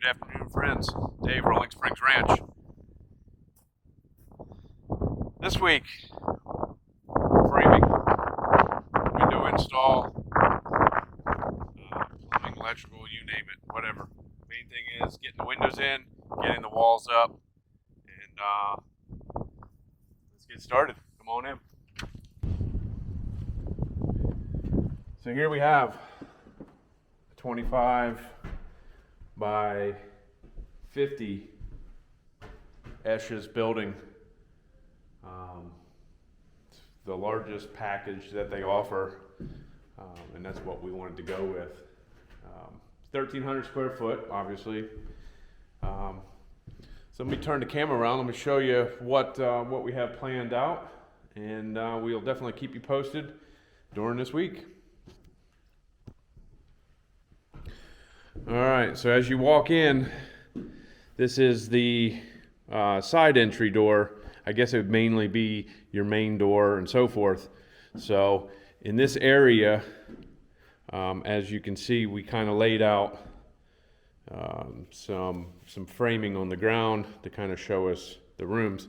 Good afternoon, friends. Dave, Rolling Springs Ranch. This week, framing, window install, plumbing, electrical, you name it, whatever. Main thing is getting the windows in, getting the walls up, and let's get started. Come on in. So here we have a 25 by 50 Esches building. It's the largest package that they offer, and that's what we wanted to go with. 1,300 square foot, obviously. So let me turn the camera around. Let me show you what we have planned out, and we'll definitely keep you posted during this week. All right, so as you walk in, this is the side entry door. I guess it would mainly be your main door and so forth. So in this area, as you can see, we kind of laid out some framing on the ground to kind of show us the rooms.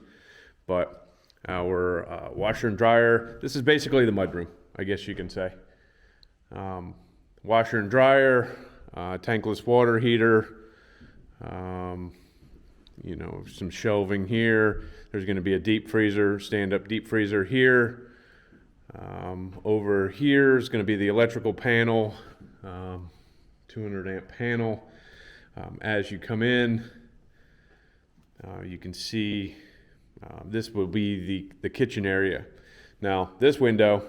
But our washer and dryer, this is basically the mudroom, I guess you can say. Washer and dryer, tankless water heater, some shelving here. There's going to be a deep freezer, stand-up deep freezer here. Over here is going to be the electrical panel, 200 amp panel. As you come in, you can see this will be the kitchen area. Now, this window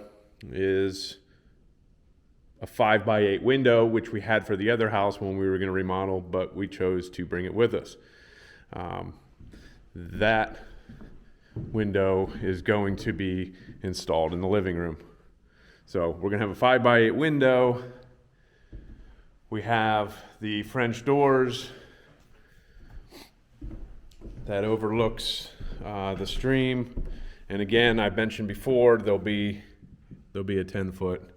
is a 5x8 window, which we had for the other house when we were going to remodel, but we chose to bring it with us. That window is going to be installed in the living room. So we're going to have a 5x8 window. We have the French doors that overlooks the stream. And again, I mentioned before, there'll be a 10-foot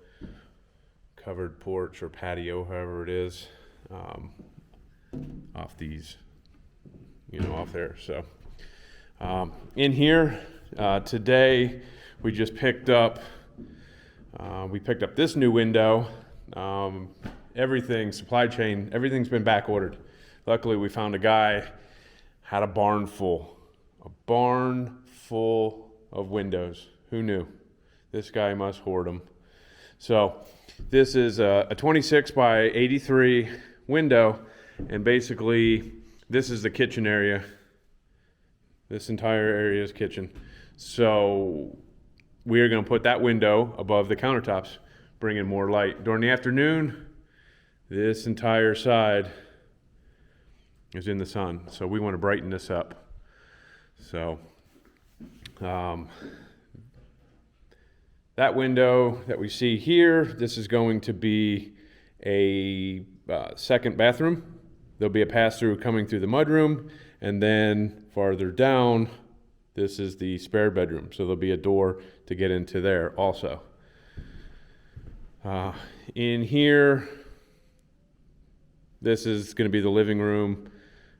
covered porch or patio, however it is, off these, off there. So in here today, we just picked up this new window. Supply chain, everything's been back ordered. Luckily, we found a guy had a barn full of windows. Who knew? This guy must hoard them. So this is a 26 by 83 window, and basically this is the kitchen area. This entire area is kitchen. So we are going to put that window above the countertops, bring in more light. During the afternoon, this entire side is in the sun, so we want to brighten this up. So that window that we see here, this is going to be a second bathroom. There'll be a pass-through coming through the mudroom, and then farther down, this is the spare bedroom. So there'll be a door to get into there also. In here, this is going to be the living room,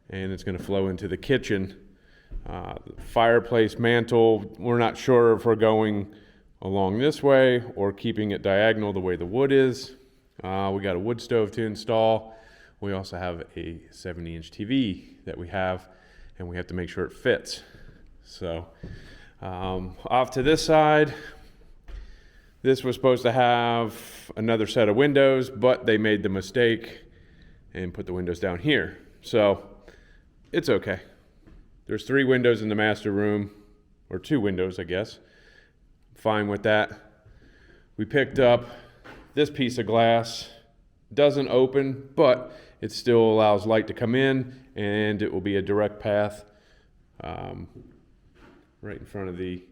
and it's going to flow into the kitchen. Fireplace mantle, we're not sure if we're going along this way or keeping it diagonal the way the wood is. We got a wood stove to install. We also have a 70-inch TV that we have, and we have to make sure it fits. So off to this side, this was supposed to have another set of windows, but they made the mistake and put the windows down here. So it's okay. There's 3 windows in the master room, or 2 windows, I guess. Fine with that. We picked up this piece of glass. Doesn't open, but it still allows light to come in, and it will be a direct path right in front of the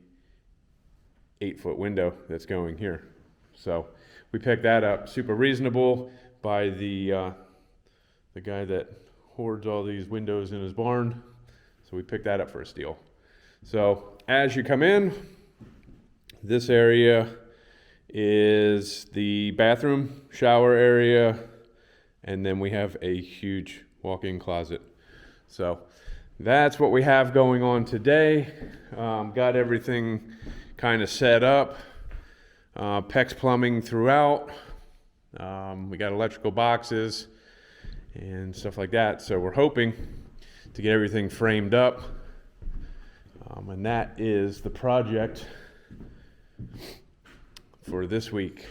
8-foot window that's going here. So we picked that up. Super reasonable by the guy that hoards all these windows in his barn. So we picked that up for a steal. So as you come in, this area is the bathroom, shower area, and then we have a huge walk-in closet. So that's what we have going on today. Got everything kind of set up. PEX plumbing throughout. We got electrical boxes and stuff like that. So we're hoping to get everything framed up. And that is the project for this week.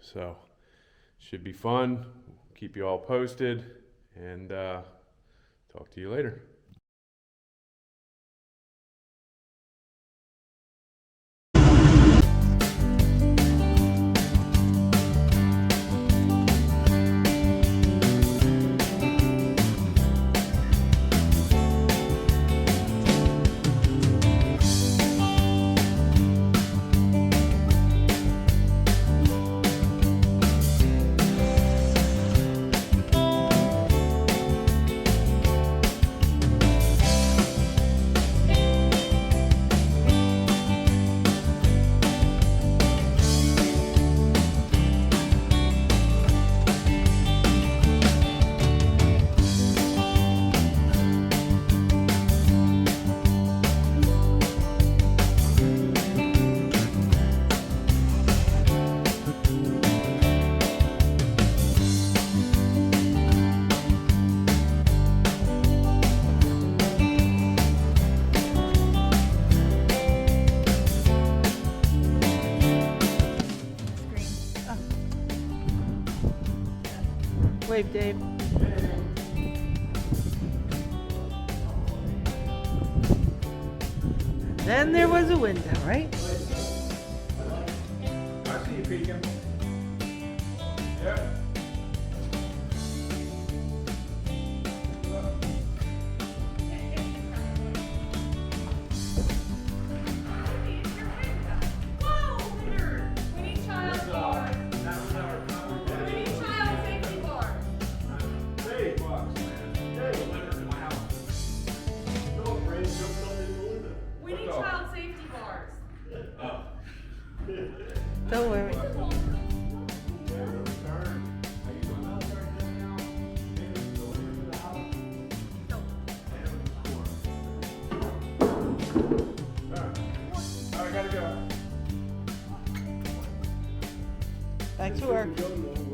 So should be fun. Keep you all posted, and talk to you later. Wave, Dave. Then there was a window, right? I see you peeking. Yeah. Don't worry. I gotta go. Back to work.